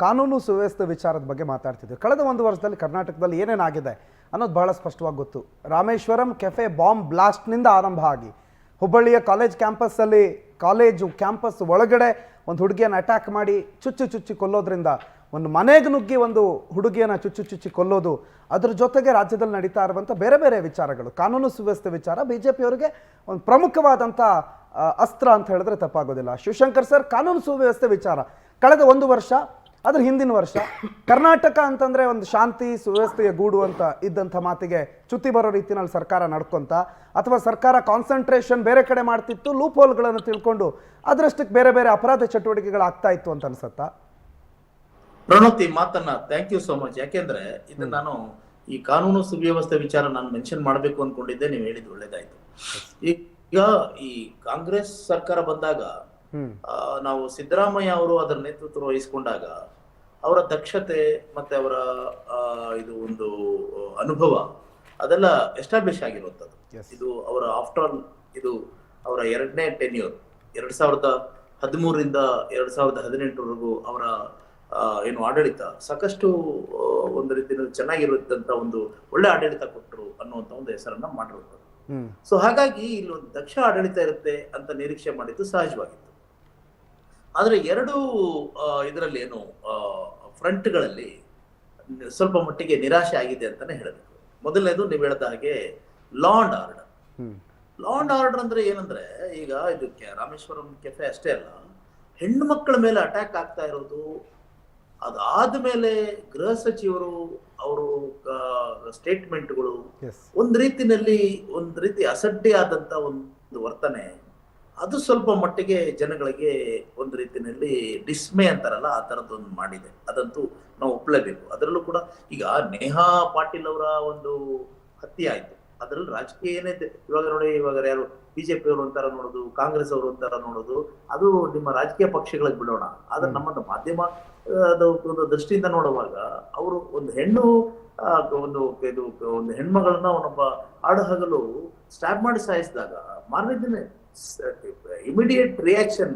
ಕಾನೂನು ಸುವ್ಯವಸ್ಥೆ ವಿಚಾರದ ಬಗ್ಗೆ ಮಾತಾಡ್ತಿದ್ವಿ. ಕಳೆದ ಒಂದು ವರ್ಷದಲ್ಲಿ ಕರ್ನಾಟಕದಲ್ಲಿ ಏನೇನಾಗಿದೆ ಅನ್ನೋದು ಬಹಳ ಸ್ಪಷ್ಟವಾಗಿ ಗೊತ್ತು. ರಾಮೇಶ್ವರಂ ಕೆಫೆ ಬಾಂಬ್ ಬ್ಲಾಸ್ಟ್ನಿಂದ ಆರಂಭ ಆಗಿ ಹುಬ್ಬಳ್ಳಿಯ ಕಾಲೇಜ್ ಕ್ಯಾಂಪಸ್ಸಲ್ಲಿ ಕಾಲೇಜು ಕ್ಯಾಂಪಸ್ ಒಳಗಡೆ ಒಂದು ಹುಡುಗಿಯನ್ನು ಅಟ್ಯಾಕ್ ಮಾಡಿ ಚುಚ್ಚಿ ಕೊಲ್ಲೋದ್ರಿಂದ, ಒಂದು ಮನೆಗೆ ನುಗ್ಗಿ ಒಂದು ಹುಡುಗಿಯನ್ನು ಚುಚ್ಚಿ ಕೊಲ್ಲೋದು, ಅದ್ರ ಜೊತೆಗೆ ರಾಜ್ಯದಲ್ಲಿ ನಡೀತಾ ಇರುವಂಥ ಬೇರೆ ಬೇರೆ ವಿಚಾರಗಳು, ಕಾನೂನು ಸುವ್ಯವಸ್ಥೆ ವಿಚಾರ ಬಿಜೆಪಿಯವರಿಗೆ ಒಂದು ಪ್ರಮುಖವಾದಂಥ ಅಸ್ತ್ರ ಅಂತ ಹೇಳಿದ್ರೆ ತಪ್ಪಾಗೋದಿಲ್ಲ. ಶಿವಶಂಕರ್ ಸರ್, ಕಾನೂನು ಸುವ್ಯವಸ್ಥೆ ವಿಚಾರ ಕಳೆದ ಒಂದು ವರ್ಷ, ಅದ್ರ ಹಿಂದಿನ ವರ್ಷ ಕರ್ನಾಟಕ ಅಂತಂದ್ರೆ ಒಂದು ಶಾಂತಿ ಸುವ್ಯವಸ್ಥೆಯ ಗೂಡು ಅಂತ ಇದ್ದಂಥ ಮಾತಿಗೆ ಚ್ಯುತಿ ಬರೋ ರೀತಿಯಲ್ಲಿ ಸರ್ಕಾರ ನಡ್ಕೊಂತ, ಅಥವಾ ಸರ್ಕಾರ ಕಾನ್ಸಂಟ್ರೇಷನ್ ಬೇರೆ ಕಡೆ ಮಾಡ್ತಿತ್ತು, ಲೂಪ್ ಹೋಲ್ಗಳನ್ನು ತಿಳ್ಕೊಂಡು ಅದರಷ್ಟಕ್ಕೆ ಬೇರೆ ಬೇರೆ ಅಪರಾಧ ಚಟುವಟಿಕೆಗಳು ಆಗ್ತಾ ಇತ್ತು ಅಂತ ಅನ್ಸತ್ತಾ? ಪ್ರಣೋತ್, ಈ ಮಾತನ್ನ ಥ್ಯಾಂಕ್ ಯು ಸೋ ಮಚ್. ಯಾಕೆಂದ್ರೆ ಇದು ನಾನು ಈ ಕಾನೂನು ಸುವ್ಯವಸ್ಥೆ ವಿಚಾರ ನಾನು ಮೆನ್ಷನ್ ಮಾಡಬೇಕು ಅನ್ಕೊಂಡಿದ್ದೆ, ನೀವು ಹೇಳಿದ್ದು ಒಳ್ಳೇದಾಯ್ತು. ಈಗ ಈ ಕಾಂಗ್ರೆಸ್ ಸರ್ಕಾರ ಬಂದಾಗ ನಾವು ಸಿದ್ದರಾಮಯ್ಯ ಅವರು ಅದರ ನೇತೃತ್ವ ವಹಿಸಿಕೊಂಡಾಗ ಅವರ ದಕ್ಷತೆ ಮತ್ತೆ ಅವರ ಇದು ಒಂದು ಅನುಭವ ಅದೆಲ್ಲ ಎಸ್ಟಾಬ್ಲಿಷ್ ಆಗಿರುವಂತದ್ದು. ಇದು ಅವರ ಆಫ್ಟರ್ ಆಲ್ ಇದು ಅವರ 2ನೇ ಟೆನ್ಯೂರ್ 2013ರಿಂದ 2018ವರೆಗೂ ಅವರ ಏನು ಆಡಳಿತ ಸಾಕಷ್ಟು ಒಂದು ರೀತಿಯಲ್ಲಿ ಚೆನ್ನಾಗಿರುತ್ತಂತ ಒಂದು ಒಳ್ಳೆ ಆಡಳಿತ ಕೊಟ್ಟರು ಅನ್ನುವಂತ ಒಂದು ಹೆಸರನ್ನ ಮಾಡಿರುತ್ತದೆ. ಸೊ ಹಾಗಾಗಿ ಇಲ್ಲೊಂದು ದಕ್ಷ ಆಡಳಿತ ಇರುತ್ತೆ ಅಂತ ನಿರೀಕ್ಷೆ ಮಾಡಿದ್ದು ಸಹಜವಾಗಿತ್ತು. ಆದ್ರೆ ಎರಡು ಇದರಲ್ಲಿ ಏನು ಫ್ರಂಟ್ಗಳಲ್ಲಿ ಸ್ವಲ್ಪ ಮಟ್ಟಿಗೆ ನಿರಾಶೆ ಆಗಿದೆ ಅಂತಾನೆ ಹೇಳಬೇಕು. ಮೊದಲನೇದು ನೀವು ಹೇಳಿದ ಹಾಗೆ law and order. Law and order ಅಂದ್ರೆ ಏನಂದ್ರೆ, ಈಗ ಇದು ರಾಮೇಶ್ವರಂ ಕೆಫೆ ಅಷ್ಟೇ ಅಲ್ಲ, ಹೆಣ್ಣು ಮಕ್ಕಳ ಮೇಲೆ ಅಟ್ಯಾಕ್ ಆಗ್ತಾ ಇರೋದು, ಅದಾದ್ಮೇಲೆ ಗೃಹ ಸಚಿವರು ಅವರು ಸ್ಟೇಟ್ಮೆಂಟ್ಗಳು, ಒಂದ್ ರೀತಿ ಅಸಡ್ಡೆ ಆದಂತ ಒಂದು ವರ್ತನೆ, ಅದು ಸ್ವಲ್ಪ ಮಟ್ಟಿಗೆ ಜನಗಳಿಗೆ ಒಂದು ರೀತಿಯಲ್ಲಿ ಡಿಸ್ಮೇ ಅಂತಾರಲ್ಲ ಆ ತರದೊಂದು ಮಾಡಿದೆ. ಅದಂತೂ ನಾವು ಒಪ್ಲೇಬೇಕು. ಅದರಲ್ಲೂ ಕೂಡ ಈಗ ನೇಹಾ ಪಾಟೀಲ್ ಅವರ ಒಂದು ಹತ್ಯೆ ಆಯ್ತು, ಅದ್ರಲ್ಲಿ ರಾಜಕೀಯ ಏನಿದೆ ಇವಾಗ ನೋಡಿ, ಇವಾಗ ಯಾರು ಬಿಜೆಪಿ ಅವರು ಅಂತಾರ ನೋಡೋದು, ಕಾಂಗ್ರೆಸ್ ಅವರು ಅಂತಾರ ನೋಡೋದು, ಅದು ನಿಮ್ಮ ರಾಜಕೀಯ ಪಕ್ಷಗಳಿಗೆ ಬಿಡೋಣ. ಆದ್ರೆ ನಮ್ಮ ಮಾಧ್ಯಮ ಒಂದು ದೃಷ್ಟಿಯಿಂದ ನೋಡುವಾಗ ಅವರು ಒಂದು ಹೆಣ್ಣು ಒಂದು ಹೆಣ್ಮಗಳನ್ನ ಅವನೊಬ್ಬ ಆಡಹಗಲು ಸ್ಟ್ಯಾಬ್ ಮಾಡಿ ಸಾಯಿಸಿದಾಗ ಮಾರನೇ ದಿನ ಇಮಿಡಿಯೇಟ್ ರಿಯಾಕ್ಷನ್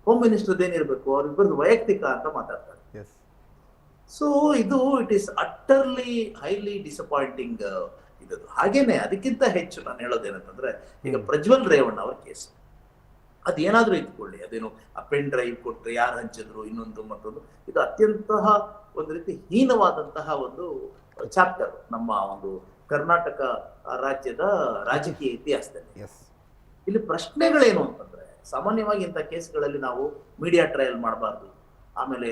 ಹೋಮ್ ಮಿನಿಸ್ಟರ್ ಏನಿರ್ಬೇಕು, ಅವ್ರಿಬ್ಬರದು ವೈಯಕ್ತಿಕ ಅಂತ ಮಾತಾಡ್ತಾರೆ. ಸೊ ಇದು it is utterly highly disappointing ಇದು. ಹಾಗೇನೆ ಅದಕ್ಕಿಂತ ಹೆಚ್ಚು ನಾನು ಹೇಳೋದೇನಂತಂದ್ರೆ, ಈಗ ಪ್ರಜ್ವಲ್ ರೇವಣ್ಣ ಅವರ ಕೇಸ್ ಅದೇನಾದ್ರೂ ಇಟ್ಕೊಳ್ಳಿ, ಅದೇನು ಪೆನ್ ಡ್ರೈವ್ ಕೊಟ್ರೆ ಯಾರು ಹಂಚಿದ್ರು, ಇನ್ನೊಂದು ಮತ್ತೊಂದು, ಇದು ಅತ್ಯಂತ ಒಂದು ರೀತಿ ಹೀನವಾದಂತಹ ಒಂದು ಚಾಪ್ಟರ್ ನಮ್ಮ ಒಂದು ಕರ್ನಾಟಕ ರಾಜ್ಯದ ರಾಜಕೀಯ ಇತಿಹಾಸದಲ್ಲಿ. ಇಲ್ಲಿ ಪ್ರಶ್ನೆಗಳೇನು ಅಂತಂದ್ರೆ, ಸಾಮಾನ್ಯವಾಗಿ ಇಂಥ ಕೇಸ್ಗಳಲ್ಲಿ ನಾವು ಮೀಡಿಯಾ ಟ್ರಯಲ್ ಮಾಡಬಾರ್ದು, ಆಮೇಲೆ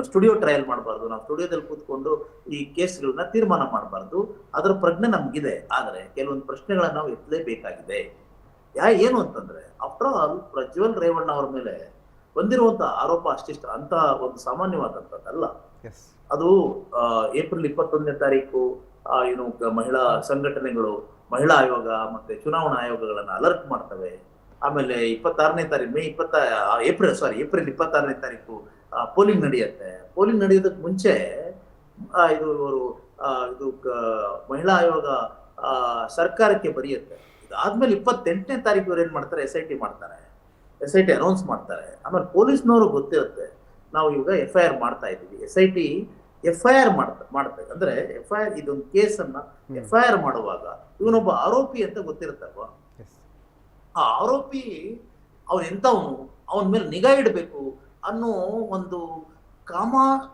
ಸ್ಟುಡಿಯೋ ಟ್ರಯಲ್ ಮಾಡಬಾರ್ದು, ನಾವು ಸ್ಟುಡಿಯೋದಲ್ಲಿ ಕೂತ್ಕೊಂಡು ಈ ಕೇಸ್ಗಳನ್ನ ತೀರ್ಮಾನ ಮಾಡಬಾರ್ದು, ಅದರ ಪ್ರಜ್ಞೆ ನಮ್ಗಿದೆ. ಆದ್ರೆ ಕೆಲವೊಂದು ಪ್ರಶ್ನೆಗಳನ್ನ ನಾವು ಎತ್ತಲೇಬೇಕಾಗಿದೆ. ಏನು ಅಂತಂದ್ರೆ, ಆಫ್ಟರ್ ಆಲ್ ಪ್ರಜ್ವಲ್ ರೇವಣ್ಣ ಅವರ ಮೇಲೆ ಬಂದಿರುವಂತ ಆರೋಪ ಅಷ್ಟಿಷ್ಟ ಅಂತ ಒಂದು ಸಾಮಾನ್ಯವಾದಂತದ್ದಲ್ಲ. ಅದು ಏಪ್ರಿಲ್ 21ನೇ ತಾರೀಕು ಏನು ಮಹಿಳಾ ಸಂಘಟನೆಗಳು, ಮಹಿಳಾ ಆಯೋಗ ಮತ್ತೆ ಚುನಾವಣಾ ಆಯೋಗಗಳನ್ನ ಅಲರ್ಟ್ ಮಾಡ್ತವೆ. ಆಮೇಲೆ 26ನೇ ತಾರೀಕು ಏಪ್ರಿಲ್ 26ನೇ ತಾರೀಕು ಪೋಲಿಂಗ್ ನಡೆಯುತ್ತೆ. ಪೋಲಿಂಗ್ ನಡೆಯೋದಕ್ಕೆ ಮುಂಚೆ ಇದು ಮಹಿಳಾ ಆಯೋಗ ಸರ್ಕಾರಕ್ಕೆ ಬರೆಯುತ್ತೆ. ಇದಾದ್ಮೇಲೆ 28ನೇ ತಾರೀಕು ಇವ್ರು ಏನ್ ಮಾಡ್ತಾರೆ, SIT ಅನೌನ್ಸ್ ಮಾಡ್ತಾರೆ. ಆಮೇಲೆ ಪೊಲೀಸ್ನವರು ಗೊತ್ತಿರುತ್ತೆ, ನಾವು ಇವಾಗ FIR ಮಾಡ್ತಾ ಇದ್ದೀವಿ. SIT FIR ಮಾಡ್ತಾರೆ ಅಂದ್ರೆ FIR ಇದೊಂದು ಕೇಸನ್ನ FIR ಮಾಡುವಾಗ ಇವನೊಬ್ಬ ಆರೋಪಿ ಅಂತ ಗೊತ್ತಿರುತ್ತಲ್ವಾ, ಆ ಆರೋಪಿ ಎಂತವನು, ಅವನ ಮೇಲೆ ನಿಗಾ ಇಡಬೇಕು ಅನ್ನೋ ಒಂದು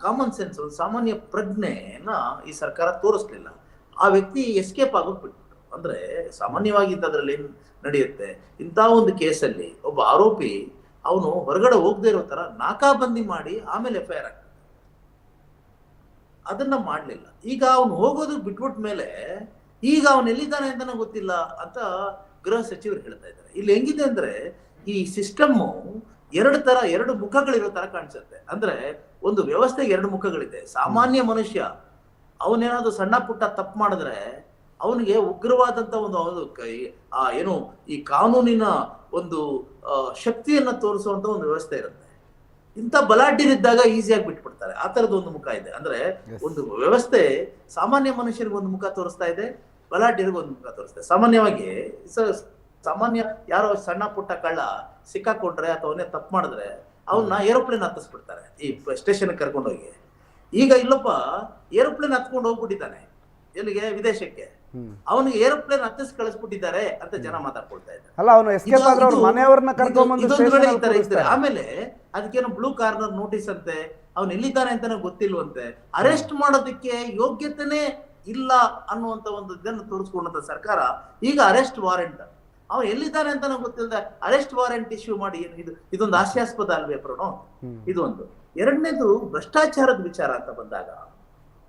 ಕಾಮನ್ ಸೆನ್ಸ್, ಒಂದು ಸಾಮಾನ್ಯ ಪ್ರಜ್ಞೆಯನ್ನ ಈ ಸರ್ಕಾರ ತೋರಿಸ್ಲಿಲ್ಲ. ಆ ವ್ಯಕ್ತಿ ಎಸ್ಕೇಪ್ ಆಗೋಗ್ಬಿಟ್ಟು, ಅಂದ್ರೆ ಸಾಮಾನ್ಯವಾಗಿ ಇಂಥದ್ರಲ್ಲಿ ಏನ್ ನಡೆಯುತ್ತೆ, ಇಂಥ ಒಂದು ಕೇಸಲ್ಲಿ ಒಬ್ಬ ಆರೋಪಿ ಅವನು ಹೊರಗಡೆ ಹೋಗದೆ ಇರೋ ತರ ನಾಕಾಬಂದಿ ಮಾಡಿ ಆಮೇಲೆ FIR ಆಗ್ತದೆ. ಅದನ್ನ ಮಾಡ್ಲಿಲ್ಲ. ಈಗ ಅವನು ಹೋಗೋದು ಬಿಟ್ಬಿಟ್ಟ ಮೇಲೆ ಈಗ ಅವನು ಎಲ್ಲಿದ್ದಾನೆ ಅಂತಾನೆ ಗೊತ್ತಿಲ್ಲ ಅಂತ ಗೃಹ ಸಚಿವರು ಹೇಳ್ತಾ ಇದ್ದಾರೆ. ಇಲ್ಲಿ ಹೆಂಗಿದೆ ಅಂದ್ರೆ, ಈ ಸಿಸ್ಟಮ್ ಎರಡು ಮುಖಗಳಿರೋ ತರ ಕಾಣಿಸುತ್ತೆ. ಅಂದ್ರೆ ಒಂದು ವ್ಯವಸ್ಥೆಗೆ 2 ಮುಖಗಳಿದೆ. ಸಾಮಾನ್ಯ ಮನುಷ್ಯ ಅವನೇನಾದ್ರು ಸಣ್ಣ ಪುಟ್ಟ ತಪ್ಪು ಮಾಡಿದ್ರೆ ಅವನಿಗೆ ಉಗ್ರವಾದಂತ ಒಂದು ಏನು ಈ ಕಾನೂನಿನ ಒಂದು ಶಕ್ತಿಯನ್ನ ತೋರಿಸುವಂತ ಒಂದು ವ್ಯವಸ್ಥೆ ಇರುತ್ತೆ. ಇಂಥ ಬಲಾಢ್ಯರಿದ್ದಾಗ ಈಸಿಯಾಗಿ ಬಿಟ್ಬಿಡ್ತಾರೆ. ಆ ತರದ ಒಂದು ಮುಖ ಇದೆ. ಅಂದ್ರೆ ಒಂದು ವ್ಯವಸ್ಥೆ ಸಾಮಾನ್ಯ ಮನುಷ್ಯರಿಗೆ ಒಂದು ಮುಖ ತೋರಿಸ್ತಾ ಇದೆ, ಬಲಾಢ್ಯರಿಗೆ ಒಂದು ಮುಖ ತೋರಿಸ್ತಾ ಇದೆ. ಸಾಮಾನ್ಯ ಯಾರೋ ಸಣ್ಣ ಪುಟ್ಟ ಕಳ್ಳ ಸಿಕ್ಕಾಕೊಂಡ್ರೆ ಅಥವಾ ಅವನೇ ತಪ್ಪು ಮಾಡಿದ್ರೆ ಅವನ್ನ ಏರೋಪ್ಲೇನ್ ಹತ್ತಿಸ್ಬಿಡ್ತಾರೆ ಈ ಸ್ಟೇಷನ್ ಕರ್ಕೊಂಡೋಗಿ. ಈಗ ಇಲ್ಲೊಬ್ಬ ಏರೋಪ್ಲೇನ್ ಹತ್ಕೊಂಡು ಹೋಗ್ಬಿಟ್ಟಿದ್ದಾನೆ ಎಲ್ಲಿಗೆ, ವಿದೇಶಕ್ಕೆ. ಅವನಿಗೆ ಏರೋಪ್ಲೇನ್ ಹತ್ತಿಸ್ ಕಳಿಸ್ಬಿಟ್ಟಿದ್ದಾರೆ ಅಂತ ಜನ ಮಾತಾಡ್ಕೊಳ್ತಾ ಇದ್ದಾರೆ. ಅಲ್ಲ, ಅವನು ಎಸ್ಕೇಪ್ ಆದ್ರೆ ಅವ್ರ ಮನೆಯವ್ರನ್ನ ಕರ್ಕೊಂಡ್ಬಂದು ಆಮೇಲೆ ಅದಕ್ಕೇನೋ ಬ್ಲೂ ಕಾರ್ನರ್ ನೋಟಿಸ್ ಅಂತೆ, ಅವ್ನು ಎಲ್ಲಿದ್ದಾನೆ ಅಂತಾನೆ ಗೊತ್ತಿಲ್ವಂತೆ, ಅರೆಸ್ಟ್ ಮಾಡೋದಕ್ಕೆ ಯೋಗ್ಯತೆನೇ ಇಲ್ಲ ಅನ್ನುವಂತ ಒಂದು ಇದನ್ನು ತೋರಿಸ್ಕೊಂಡಂತ ಸರ್ಕಾರ ಈಗ ಅರೆಸ್ಟ್ ವಾರೆಂಟ್, ಅವನು ಎಲ್ಲಿದ್ದಾನೆ ಅಂತಾನೆ ಗೊತ್ತಿಲ್ಲದೆ ಅರೆಸ್ಟ್ ವಾರೆಂಟ್ ಇಶ್ಯೂ ಮಾಡಿ, ಇದೊಂದು ಹಾಸ್ಯಾಸ್ಪದ ಅಲ್ವೇ ಪ್ರಣವ್? ಇದು ಒಂದು. ಎರಡನೇದು ಭ್ರಷ್ಟಾಚಾರದ ವಿಚಾರ ಅಂತ ಬಂದಾಗ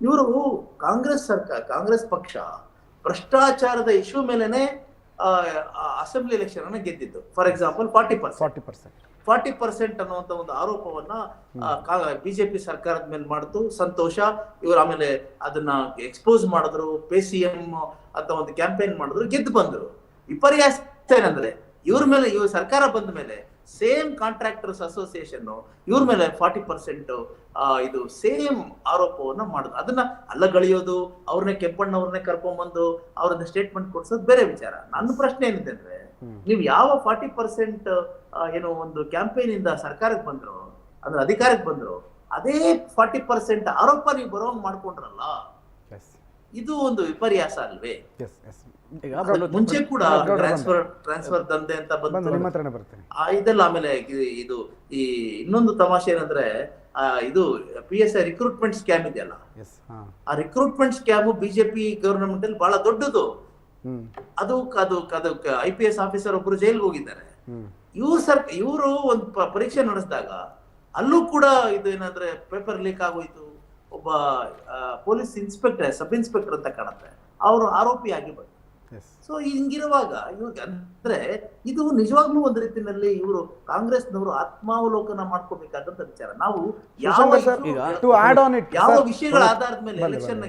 ಇವರು ಕಾಂಗ್ರೆಸ್ ಪಕ್ಷ ಭ್ರಷ್ಟಾಚಾರದ ಇಶ್ಯೂ ಮೇಲೆನೆ ಅಸೆಂಬ್ಲಿ ಎಲೆಕ್ಷನ್ ಅನ್ನ ಗೆದ್ದಿದ್ದು. ಫಾರ್ ಎಕ್ಸಾಂಪಲ್ 40% ಅನ್ನುವಂತ ಒಂದು ಆರೋಪವನ್ನ ಬಿಜೆಪಿ ಸರ್ಕಾರದ ಮೇಲೆ ಮಾಡಿತು. ಸಂತೋಷ, ಇವರು ಆಮೇಲೆ ಅದನ್ನ ಎಕ್ಸ್ಪೋಸ್ ಮಾಡಿದ್ರು, PCM ಅಂತ ಒಂದು ಕ್ಯಾಂಪೇನ್ ಮಾಡಿದ್ರು, ಗೆದ್ದು ಬಂದ್ರು. ವಿಪರ್ಯಾಸ ಏನಂದ್ರೆ ಇವ್ರ ಸರ್ಕಾರ ಬಂದ ಮೇಲೆ ಸೇಮ್ ಕಾಂಟ್ರಾಕ್ಟರ್ಸ್ ಅಸೋಸಿಯೇಷನ್ ಇವ್ರ ಮೇಲೆ 40% ಇದು ಸೇಮ್ ಆರೋಪವನ್ನ ಮಾಡುದು. ಅದನ್ನ ಅಲ್ಲಗಳೆಯೋದು, ಅವ್ರನ್ನೇ ಕೆಂಪಣ್ಣವ್ರನ್ನೇ ಕರ್ಕೊಂಡ್ಬಂದು ಅವ್ರನ್ನ ಸ್ಟೇಟ್ಮೆಂಟ್ ಕೊಡ್ಸೋದು ಬೇರೆ ವಿಚಾರ. ನನ್ನ ಪ್ರಶ್ನೆ ಏನಿದೆ ಅಂದ್ರೆ, ನೀವು ಯಾವ 40% ಏನೋ ಒಂದು ಕ್ಯಾಂಪೇನ್ ಇಂದ ಸರ್ಕಾರಕ್ಕೆ ಬಂದ್ರು, ಅಂದ್ರೆ ಅಧಿಕಾರಕ್ಕೆ ಬಂದ್ರು, ಅದೇ 40% ಆರೋಪ ನೀವು ಬರೋಂಗ್ ಮಾಡ್ಕೊಂಡ್ರಲ್ಲ, ಇದು ಒಂದು ವಿಪರ್ಯಾಸ ಅಲ್ವೇ? ಮುಂಚೆ ಕೂಡ ಟ್ರಾನ್ಸ್ಫರ್ ದಂಧೆ ಅಂತ ಬಂದು ಇದೆಲ್ಲ. ಆಮೇಲೆ ಇದು ಈ ಇನ್ನೊಂದು ತಮಾಷೆ ಏನಂದ್ರೆ, ಇದು PSI ರಿಕ್ರೂಟ್ಮೆಂಟ್ ಸ್ಕ್ಯಾಮ್ ಇದೆಯಲ್ಲ, ಆ ರಿಕ್ರೂಟ್ಮೆಂಟ್ ಸ್ಕ್ಯಾಮ್ ಬಿಜೆಪಿ ಗವರ್ನಮೆಂಟ್ ಅಲ್ಲಿ ಬಹಳ ದೊಡ್ಡದು. ಅದು IPS ಆಫೀಸರ್ ಒಬ್ರು ಜೈಲ್ಗೆ ಹೋಗಿದ್ದಾರೆ. ಇವರು ಒಂದು ಪರೀಕ್ಷೆ ನಡೆಸಿದಾಗ ಅಲ್ಲೂ ಕೂಡ ಇದು ಏನಂದ್ರೆ ಪೇಪರ್ ಲೀಕ್ ಆಗೋಯ್ತು. ಒಬ್ಬ ಪೊಲೀಸ್ ಇನ್ಸ್ಪೆಕ್ಟರ್, ಸಬ್ ಇನ್ಸ್ಪೆಕ್ಟರ್ ಅಂತ ಕಾಣುತ್ತೆ, ಅವರು ಆರೋಪಿಯಾಗಿ ಬಂದ್ರು. ಸೊ ಹಿಂಗಿರುವಾಗ ಇವ್ರಿಗೆ ಅಂದ್ರೆ ಇದು ನಿಜವಾಗ್ಲೂ ಒಂದು ರೀತಿಯಲ್ಲಿ ಇವರು ಕಾಂಗ್ರೆಸ್ನವರು ಆತ್ಮಾವಲೋಕನ ಮಾಡ್ಕೋಬೇಕಾದಂತ ವಿಚಾರ. ನಾವು ಯಾವ ವಿಷಯಗಳ ಆಧಾರದ ಮೇಲೆ ಎಲೆಕ್ಷನ್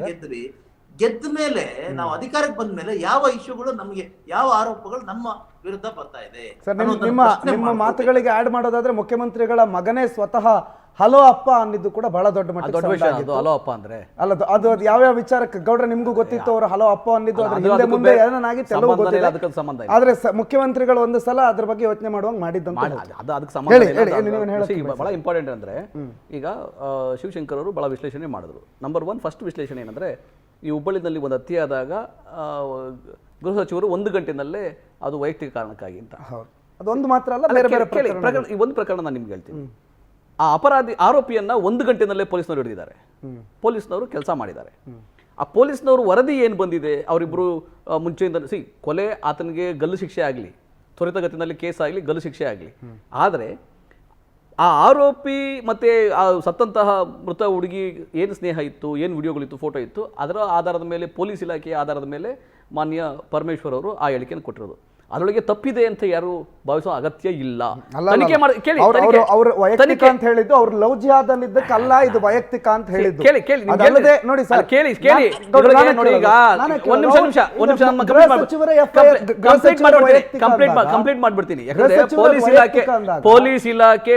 ಗೆದ್ದ ಮೇಲೆ ನಾವು ಅಧಿಕಾರಕ್ಕೆ ಬಂದ ಮೇಲೆ ಯಾವ ಇಶ್ಯೂಗಳು ನಮಗೆ, ಯಾವ ಆರೋಪಗಳು ನಮ್ಮ ವಿರುದ್ಧ ಬರ್ತಾ ಇದೆ. ನಿಮ್ಮ ಮಾತುಗಳಿಗೆ ಆಡ್ ಮಾಡೋದಾದ್ರೆ, ಮುಖ್ಯಮಂತ್ರಿಗಳ ಮಗನೇ ಸ್ವತಃ ಹಲೋ ಅಪ್ಪ ಅನ್ನಿದ್ದು ಕೂಡ ಬಹಳ ದೊಡ್ಡ ಮಟ್ಟದ. ಹಲೋ ಅಪ್ಪ ಅಂದ್ರೆ ಅಲ್ಲ, ಅದು ಯಾವ್ಯಾವ ವಿಚಾರಕ್ಕೆ ಗೌಡ್ರ ನಿಮ್ಗೂ ಗೊತ್ತಿತ್ತು ಅವರು ಹಲೋ ಅಪ್ಪ ಅನ್ನಿದ್ದು, ಅದ್ರ ಹಿಂದೆ ಮುಂದೆ ಏನಾಗಿತ್ತು ಎಲ್ಲವೂ ಗೊತ್ತಿಲ್ಲ. ಆದ್ರೆ ಮುಖ್ಯಮಂತ್ರಿಗಳು ಒಂದು ಸಲ ಅದ್ರ ಬಗ್ಗೆ ಯೋಚನೆ ಮಾಡುವಂಗ್ ಮಾಡಿದ್ದಂತ ಬಹಳ ಇಂಪಾರ್ಟೆಂಟ್ ಅಂದ್ರೆ, ಈಗ ಶಿವಶಂಕರ್ ಅವರು ಬಹಳ ವಿಶ್ಲೇಷಣೆ ಮಾಡಿದ್ರು. ನಂಬರ್ 1 ಫಸ್ಟ್ ವಿಶ್ಲೇಷಣೆ ಏನಂದ್ರೆ, ಈ ಹುಬ್ಬಳ್ಳಿನಲ್ಲಿ ಒಂದು ಹತ್ಯೆ ಆದಾಗ ಗೃಹ ಸಚಿವರು 1 ಗಂಟೆನಲ್ಲೇ ಅದು ವೈಯಕ್ತಿಕ ಕಾರಣಕ್ಕಾಗಿ ಅಂತ. ಅದೊಂದು ಮಾತ್ರ ಅಲ್ಲ, ಬೇರೆ ಬೇರೆ ಈ ಒಂದು ಪ್ರಕರಣ ನಾನು ನಿಮ್ಗೆ ಹೇಳ್ತೀನಿ. ಆ ಆರೋಪಿಯನ್ನ 1 ಗಂಟೆನಲ್ಲೇ ಪೊಲೀಸ್ನವರು ಹಿಡಿದಿದ್ದಾರೆ. ಪೊಲೀಸ್ನವರು ಕೆಲಸ ಮಾಡಿದ್ದಾರೆ. ಆ ಪೊಲೀಸ್ನವರು ವರದಿ ಏನು ಬಂದಿದೆ, ಅವರಿಬ್ಬರು ಮುಂಚೆಯಿಂದ ಕೊಲೆ, ಆತನಿಗೆ ಗಲ್ಲು ಶಿಕ್ಷೆ ಆಗಲಿ, ತ್ವರಿತಗತಿನಲ್ಲಿ ಕೇಸ್ ಆಗಲಿ, ಗಲ್ಲು ಶಿಕ್ಷೆ ಆಗಲಿ. ಆದರೆ ಆ ಆರೋಪಿ ಮತ್ತೆ ಆ ಸತ್ತಂತಹ ಮೃತ ಹುಡುಗಿ ಏನು ಸ್ನೇಹ ಇತ್ತು, ಏನು ವಿಡಿಯೋಗಳಿತ್ತು, ಫೋಟೋ ಇತ್ತು, ಅದರ ಆಧಾರದ ಮೇಲೆ, ಪೊಲೀಸ್ ಇಲಾಖೆಯ ಆಧಾರದ ಮೇಲೆ ಮಾನ್ಯ ಪರಮೇಶ್ವರ್ ಅವರು ಆ ಹೇಳಿಕೆಯನ್ನು ಕೊಟ್ಟಿರೋದು. ಅದರೊಳಗೆ ತಪ್ಪಿದೆ ಅಂತ ಯಾರು ಭಾವಿಸೋ ಅಗತ್ಯ ಇಲ್ಲ. ತನಿಖೆ ಮಾಡಿ ಕೇಳಿ, ವೈಯಕ್ತಿಕ ಅಂತ ಹೇಳಿದ್ದು ಅವ್ರು ಲವ್ ಜಿಹಾದಲ್ಲಿದ್ದಕ್ಕಲ್ಲ, ಇದು ವೈಯಕ್ತಿಕ ಅಂತ ಹೇಳಿದ್ದು. ಕೇಳಿ ಕೇಳಿ ನೋಡಿ ಸರ್, ಕೇಳಿ ಕೇಳಿ ನೋಡಿ. ಈಗ ಒಂದು ನಿಮಿಷ ಕಂಪ್ಲೀಟ್ ಮಾಡ್ಬಿಡ್ತೀನಿ. ಯಾಕಂದ್ರೆ ಪೊಲೀಸ್ ಇಲಾಖೆ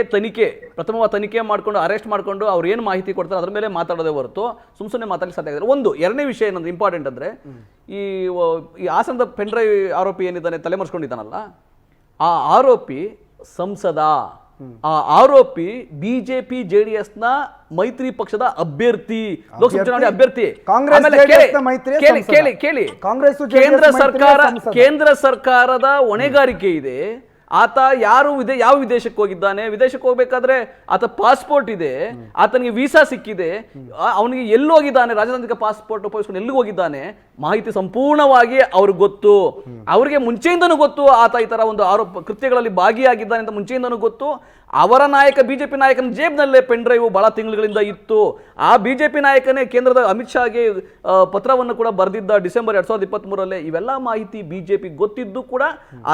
ಪ್ರಥಮವಾಗಿ ತನಿಖೆ ಮಾಡ್ಕೊಂಡು ಅರೆಸ್ಟ್ ಮಾಡ್ಕೊಂಡು ಅವ್ರು ಏನು ಮಾಹಿತಿ ಕೊಡ್ತಾರೆ ಅದ್ರ ಮೇಲೆ ಮಾತಾಡೋದೇ ಹೊರತು ಸುಮ್ಮನೆ ಮಾತಾಡಲಿಕ್ಕೆ ಸಾಧ್ಯ ಆಗಿದೆ. ಒಂದು ಎರಡನೇ ವಿಷಯ ಏನಂದ್ರೆ ಇಂಪಾರ್ಟೆಂಟ್ ಅಂದ್ರೆ, ಈ ಹಾಸನದ ಪೆನ್ಡ್ರೈವ್ ಆರೋಪಿ ಏನಿದ್ದಾನೆ, ತಲೆಮರೆಸ್ಕೊಂಡಿದ್ದಾನಲ್ಲ, ಆ ಆರೋಪಿ ಸಂಸದ, ಆ ಆರೋಪಿ ಬಿಜೆಪಿ JDS ನ ಮೈತ್ರಿ ಪಕ್ಷದ ಅಭ್ಯರ್ಥಿ, ಲೋಕಸಭಾ ಚುನಾವಣೆ ಅಭ್ಯರ್ಥಿ. ಕೇಳಿ, ಕೇಂದ್ರ ಸರ್ಕಾರದ ಹೊಣೆಗಾರಿಕೆ ಇದೆ. ಆತ ಯಾವ ವಿದೇಶಕ್ಕೆ ಹೋಗಿದ್ದಾನೆ, ವಿದೇಶಕ್ಕೆ ಹೋಗ್ಬೇಕಾದ್ರೆ ಆತ ಪಾಸ್ಪೋರ್ಟ್ ಇದೆ, ಆತನಿಗೆ ವೀಸಾ ಸಿಕ್ಕಿದೆ, ಅವನಿಗೆ ಎಲ್ಲಿ ಹೋಗಿದ್ದಾನೆ, ರಾಜತಾಂತ್ರಿಕ ಪಾಸ್ಪೋರ್ಟ್ ಉಪಯೋಗಿಸ್ಕೊಂಡು ಎಲ್ಲಿಗೆ ಹೋಗಿದ್ದಾನೆ, ಮಾಹಿತಿ ಸಂಪೂರ್ಣವಾಗಿ ಅವ್ರಿಗೆ ಗೊತ್ತು. ಅವ್ರಿಗೆ ಮುಂಚೆಯಿಂದನೂ ಗೊತ್ತು ಆತ ಈ ತರ ಒಂದು ಕೃತ್ಯಗಳಲ್ಲಿ ಭಾಗಿಯಾಗಿದ್ದಾನೆ ಅಂತ ಮುಂಚೆಯಿಂದನೂ ಗೊತ್ತು. ಅವರ ನಾಯಕ ಬಿಜೆಪಿ ನಾಯಕನ ಜೇಬ್ನಲ್ಲೇ ಪೆನ್ ಡ್ರೈವ್ ಬಹಳ ತಿಂಗಳುಗಳಿಂದ ಇತ್ತು. ಆ ಬಿಜೆಪಿ ನಾಯಕನೇ ಕೇಂದ್ರದ ಅಮಿತ್ ಶಾಗೆ ಪತ್ರವನ್ನು ಕೂಡ ಬರೆದಿದ್ದ ಡಿಸೆಂಬರ್ 2023 ಇವೆಲ್ಲ ಮಾಹಿತಿ ಬಿಜೆಪಿ ಗೊತ್ತಿದ್ದು ಕೂಡ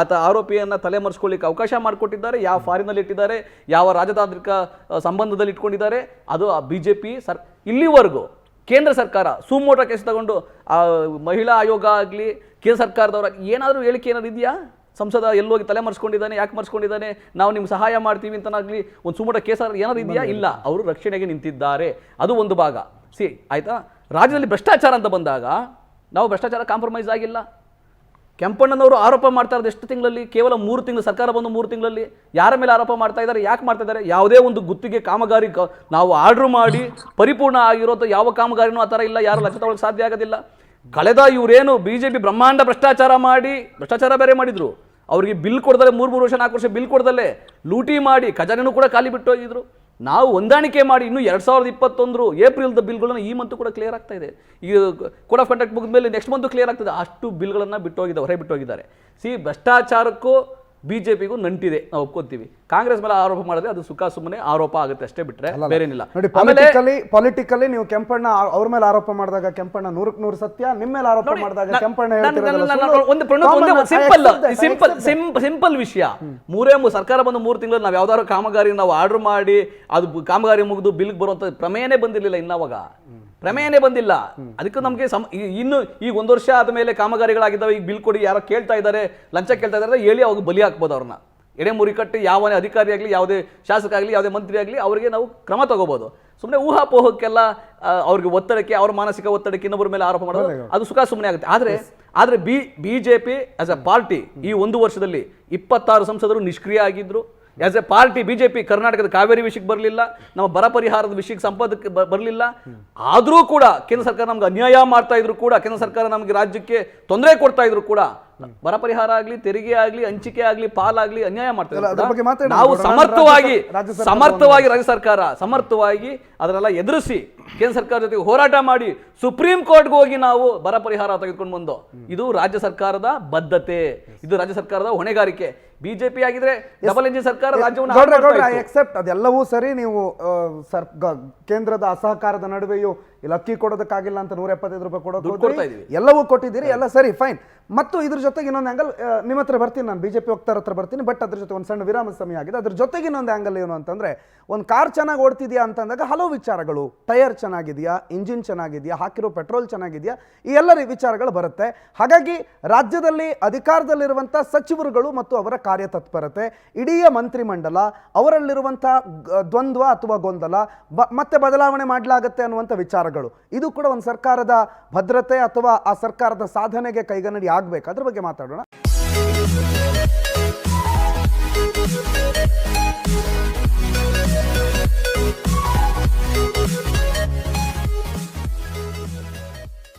ಆತ ಆರೋಪಿಯನ್ನ ತಲೆಮರೆಸ್ಕೊಳ್ಳಿಕ್ಕೆ ಅವಕಾಶ ಮಾಡಿಕೊಟ್ಟಿದ್ದಾರೆ. ಯಾವ ಫಾರಿನಲ್ಲಿ ಇಟ್ಟಿದ್ದಾರೆ, ಯಾವ ರಾಜತಾಂತ್ರಿಕ ಸಂಬಂಧದಲ್ಲಿ ಇಟ್ಕೊಂಡಿದ್ದಾರೆ, ಅದು ಆ ಬಿಜೆಪಿ ಇಲ್ಲಿವರೆಗೂ ಕೇಂದ್ರ ಸರ್ಕಾರ ಸುಮೋಟೋ ಕೇಸ್ ತಗೊಂಡು ಆ ಮಹಿಳಾ ಆಯೋಗ ಆಗಲಿ, ಕೇಂದ್ರ ಸರ್ಕಾರದವರ ಏನಾದರೂ ಹೇಳಿಕೆ ಏನಾದ್ರು ಇದೆಯಾ? ಸಂಸದ ಎಲ್ಲೋಗಿ ತಲೆ ಮರೆಸ್ಕೊಂಡಿದ್ದಾನೆ, ಯಾಕೆ ಮರೆಸ್ಕೊಂಡಿದ್ದಾನೆ, ನಾವು ನಿಮ್ಗೆ ಸಹಾಯ ಮಾಡ್ತೀವಿ ಅಂತನಾಗ್ಲಿ ಒಂದು ಸುಮೋಟ ಕೇಸ್ ಏನಾದ್ರು ಇದೆಯಾ? ಇಲ್ಲ. ಅವರು ರಕ್ಷಣೆಗೆ ನಿಂತಿದ್ದಾರೆ. ಅದು ಒಂದು ಭಾಗ. ಆಯ್ತಾ. ರಾಜ್ಯದಲ್ಲಿ ಭ್ರಷ್ಟಾಚಾರ ಅಂತ ಬಂದಾಗ ನಾವು ಭ್ರಷ್ಟಾಚಾರ ಕಾಂಪ್ರಮೈಸ್ ಆಗಿಲ್ಲ. ಕೆಂಪಣ್ಣನವರು ಆರೋಪ ಮಾಡ್ತಾ ಇರೋದು ಎಷ್ಟು ತಿಂಗಳಲ್ಲಿ? ಕೇವಲ 3 ತಿಂಗಳು, ಸರ್ಕಾರ ಬಂದು 3 ತಿಂಗಳಲ್ಲಿ ಯಾರ ಮೇಲೆ ಆರೋಪ ಮಾಡ್ತಾ ಇದ್ದಾರೆ? ಯಾಕೆ ಮಾಡ್ತಾ ಇದ್ದಾರೆ? ಯಾವುದೇ ಒಂದು ಗುತ್ತಿಗೆ ಕಾಮಗಾರಿ ನಾವು ಆರ್ಡರ್ ಮಾಡಿ ಪರಿಪೂರ್ಣ ಆಗಿರೋ ಯಾವ ಕಾಮಗಾರಿನೂ ಆ ಥರ ಇಲ್ಲ, ಯಾರು ಲಕ್ಷ ತಗೊಳ್ಳೋಕೆ ಸಾಧ್ಯ ಆಗೋದಿಲ್ಲ. ಕಳೆದ ಇವರೇನು ಬಿಜೆಪಿ ಬ್ರಹ್ಮಾಂಡ ಭ್ರಷ್ಟಾಚಾರ ಬೇರೆ ಮಾಡಿದ್ರು. ಅವರಿಗೆ ಬಿಲ್ ಕೊಡ್ದಲ್ಲೇ 3 ವರ್ಷ 4 ವರ್ಷ ಬಿಲ್ ಕೊಡ್ದಲ್ಲೇ ಲೂಟಿ ಮಾಡಿ ಖಜಾನೆನೂ ಕೂಡ ಖಾಲಿ ಬಿಟ್ಟು ಹೋಗಿದ್ರು. ನಾವು ಹೊಂದಾಣಿಕೆ ಮಾಡಿ ಇನ್ನು 2021 ಏಪ್ರಿಲ್ದ ಬಿಲ್ಗಳನ್ನ ಈ ಮಂತ್ ಕೂಡ ಕ್ಲಿಯರ್ ಆಗ್ತಾ ಇದೆ. ಈಗ ಕೋಡ್ ಆಫ್ ಕಂಡಕ್ಟ್ ಮುಗಿದ ಮೇಲೆ ನೆಕ್ಸ್ಟ್ ಮಂತ್ ಕ್ಲಿಯರ್ ಆಗ್ತದೆ. ಅಷ್ಟು ಬಿಲ್ಗಳನ್ನು ಹೊರಗೆ ಬಿಟ್ಟೋಗಿದ್ದಾರೆ. ಭ್ರಷ್ಟಾಚಾರಕ್ಕೂ ಬಿಜೆಪಿಗೂ ನಂಟಿದೆ, ನಾವು ಒಪ್ಕೋತೀವಿ. ಕಾಂಗ್ರೆಸ್ ಮೇಲೆ ಆರೋಪ ಮಾಡಿದ್ರೆ ಅದು ಸುಮ್ಮನೆ ಆರೋಪ ಆಗುತ್ತೆ ಅಷ್ಟೇ, ಬಿಟ್ರೆ ಬೇರೇನಿಲ್ಲ. ನೋಡಿ, ಪೊಲಿಟಿಕಲಿ ನೀವು ಕೆಂಪಣ್ಣ ಅವ್ರ ಮೇಲೆ ಆರೋಪ ಮಾಡಿದಾಗ ಕೆಂಪಣ್ಣ 100% ಸತ್ಯ, ನಿಮ್ಮ ಮೇಲೆ ಆರೋಪ ಮಾಡಿದಾಗ ಕೆಂಪಣ್ಣ ಸಿಂಪಲ್ ವಿಷಯ. 3 ಸರ್ಕಾರ ಬಂದು 3 ತಿಂಗಳು ನಾವು ಯಾವ್ದಾದ್ರು ಕಾಮಗಾರಿ ನಾವು ಆರ್ಡರ್ ಮಾಡಿ ಅದು ಕಾಮಗಾರಿ ಮುಗಿದು ಬಿಲ್ಗೆ ಬರುವಂತ ಪ್ರಮೇಯನೇ ಬಂದಿರಲಿಲ್ಲ. ಇನ್ನವಾಗ ಪ್ರಮೇಯನೇ ಬಂದಿಲ್ಲ. ಅದಕ್ಕೆ ನಮಗೆ ಇನ್ನು ಈಗ 1 ವರ್ಷ ಆದಮೇಲೆ ಕಾಮಗಾರಿಗಳಾಗಿದ್ದಾವೆ, ಈಗ ಬಿಲ್ ಕೊಡಿ ಯಾರೋ ಕೇಳ್ತಾ ಇದ್ದಾರೆ, ಲಂಚ ಕೇಳ್ತಾ ಇದ್ದಾರೆ ಹೇಳಿ ಅವಾಗ ಬಲಿ ಹಾಕ್ಬೋದು ಅವ್ರನ್ನ. ಎಡೆಮುರಿ ಕಟ್ಟಿ ಯಾವನೇ ಅಧಿಕಾರಿ ಆಗಲಿ, ಯಾವುದೇ ಶಾಸಕ ಆಗಲಿ, ಯಾವುದೇ ಮಂತ್ರಿ ಆಗಲಿ, ಅವರಿಗೆ ನಾವು ಕ್ರಮ ತಗೋಬಹುದು. ಸುಮ್ಮನೆ ಊಹಾಪೋಹಕ್ಕೆಲ್ಲ ಅವ್ರಿಗೆ ಒತ್ತಡಕ್ಕೆ, ಅವ್ರ ಮಾನಸಿಕ ಒತ್ತಡಕ್ಕೆ ಇನ್ನೊಬ್ಬರ ಮೇಲೆ ಆರೋಪ ಮಾಡೋದು ಅದು ಸುಮ್ಮನೆ ಆಗುತ್ತೆ. ಆದ್ರೆ ಬಿಜೆಪಿ ಆಸ್ ಎ ಪಾರ್ಟಿ ಈ 1 ವರ್ಷದಲ್ಲಿ 26 ಸಂಸದರು ನಿಷ್ಕ್ರಿಯ ಆಗಿದ್ರು. ಆಸ್ ಎ ಪಾರ್ಟಿ ಬಿಜೆಪಿ ಕರ್ನಾಟಕದ ಕಾವೇರಿ ವಿಷಯಕ್ಕೆ ಬರಲಿಲ್ಲ, ನಮ್ಮ ಬರ ಪರಿಹಾರದ ವಿಷಯಕ್ಕೆ ಸಂಪಾದಕ್ಕೆ ಬರಲಿಲ್ಲ. ಆದರೂ ಕೂಡ ಕೇಂದ್ರ ಸರ್ಕಾರ ನಮ್ಗೆ ಅನ್ಯಾಯ ಮಾಡ್ತಾ ಇದ್ರು ಕೂಡ, ಕೇಂದ್ರ ಸರ್ಕಾರ ನಮಗೆ ರಾಜ್ಯಕ್ಕೆ ತೊಂದರೆ ಕೊಡ್ತಾ ಇದ್ರು ಕೂಡ, ಬರ ಪರಿಹಾರ ಆಗ್ಲಿ, ತೆರಿಗೆ ಆಗ್ಲಿ, ಹಂಚಿಕೆ ಆಗ್ಲಿ, ಪಾಲಾಗ್ಲಿ ಅನ್ಯಾಯ ಮಾಡ್ತಾ ಇದ್ರು. ನಾವು ಸಮರ್ಥವಾಗಿ ರಾಜ್ಯ ಸರ್ಕಾರ ಸಮರ್ಥವಾಗಿ ಅದನ್ನೆಲ್ಲ ಎದುರಿಸಿ ಕೇಂದ್ರ ಸರ್ಕಾರ ಜೊತೆಗೆ ಹೋರಾಟ ಮಾಡಿ ಸುಪ್ರೀಂ ಕೋರ್ಟ್ಗೆ ಹೋಗಿ ನಾವು ಬರ ಪರಿಹಾರ ತೆಗೆದುಕೊಂಡು ಬಂದು, ಇದು ರಾಜ್ಯ ಸರ್ಕಾರದ ಬದ್ಧತೆ, ಇದು ರಾಜ್ಯ ಸರ್ಕಾರದ ಹೊಣೆಗಾರಿಕೆ. ಬಿಜೆಪಿ ಆಗಿದ್ರೆ ಡಬಲ್ ಎಂಜಿನ್ ಸರ್ಕಾರ ರಾಜ್ಯವನ್ನು ಎಕ್ಸೆಪ್ಟ್ ಅದೆಲ್ಲವೂ ಸರಿ. ನೀವು ಕೇಂದ್ರದ ಅಸಹಕಾರದ ನಡುವೆಯೂ ಇಲ್ಲಿ ಅಕ್ಕಿ ಕೊಡೋದಕ್ಕಾಗಿಲ್ಲ ಅಂತ 175 ರೂಪಾಯಿ ಕೊಡೋದು ಎಲ್ಲವೂ ಕೊಟ್ಟಿದ್ದೀರಿ, ಎಲ್ಲ ಸರಿ, ಫೈನ್. ಮತ್ತು ಇದ್ರ ಜೊತೆಗೆ ಇನ್ನೊಂದು ಆಂಗಲ್ ನಿಮ್ಮ ಹತ್ರ ಬರ್ತೀನಿ, ನಾನು ಬಿಜೆಪಿ ವಕ್ತಾರ ಹತ್ರ ಬರ್ತೀನಿ. ಬಟ್ ಅದ್ರ ಜೊತೆ ಒಂದು ಸಣ್ಣ ವಿರಾಮ ಸಮಯ ಆಗಿದೆ. ಅದ್ರ ಜೊತೆಗೆ ಇನ್ನೊಂದು ಆಂಗಲ್ ಏನು ಅಂತಂದ್ರೆ, ಒಂದು ಕಾರ್ ಚೆನ್ನಾಗಿ ಓಡ್ತಿದ್ಯಾ ಅಂತಂದಾಗ ಹಲವು ವಿಚಾರಗಳು, ಟೈರ್ ಚೆನ್ನಾಗಿದೆಯಾ, ಇಂಜಿನ್ ಚೆನ್ನಾಗಿದೆಯಾ, ಹಾಕಿರೋ ಪೆಟ್ರೋಲ್ ಚೆನ್ನಾಗಿದೆಯಾ, ಈ ಎಲ್ಲ ವಿಚಾರಗಳು ಬರುತ್ತೆ. ಹಾಗಾಗಿ ರಾಜ್ಯದಲ್ಲಿ ಅಧಿಕಾರದಲ್ಲಿರುವಂಥ ಸಚಿವರುಗಳು ಮತ್ತು ಅವರ ಕಾರ್ಯತತ್ಪರತೆ, ಇಡೀ ಮಂತ್ರಿಮಂಡಲ, ಅವರಲ್ಲಿರುವಂಥ ದ್ವಂದ್ವ ಅಥವಾ ಗೊಂದಲ ಮತ್ತೆ ಬದಲಾವಣೆ ಮಾಡಲಾಗುತ್ತೆ ಅನ್ನುವಂಥ ವಿಚಾರಗಳು, ಇದು ಕೂಡ ಒಂದು ಸರ್ಕಾರದ ಭದ್ರತೆ ಅಥವಾ ಆ ಸರ್ಕಾರದ ಸಾಧನೆಗೆ ಕೈಗನ್ನಡಿ ಆಗ್ಬೇಕು. ಅದ್ರ ಬಗ್ಗೆ ಮಾತಾಡೋಣ.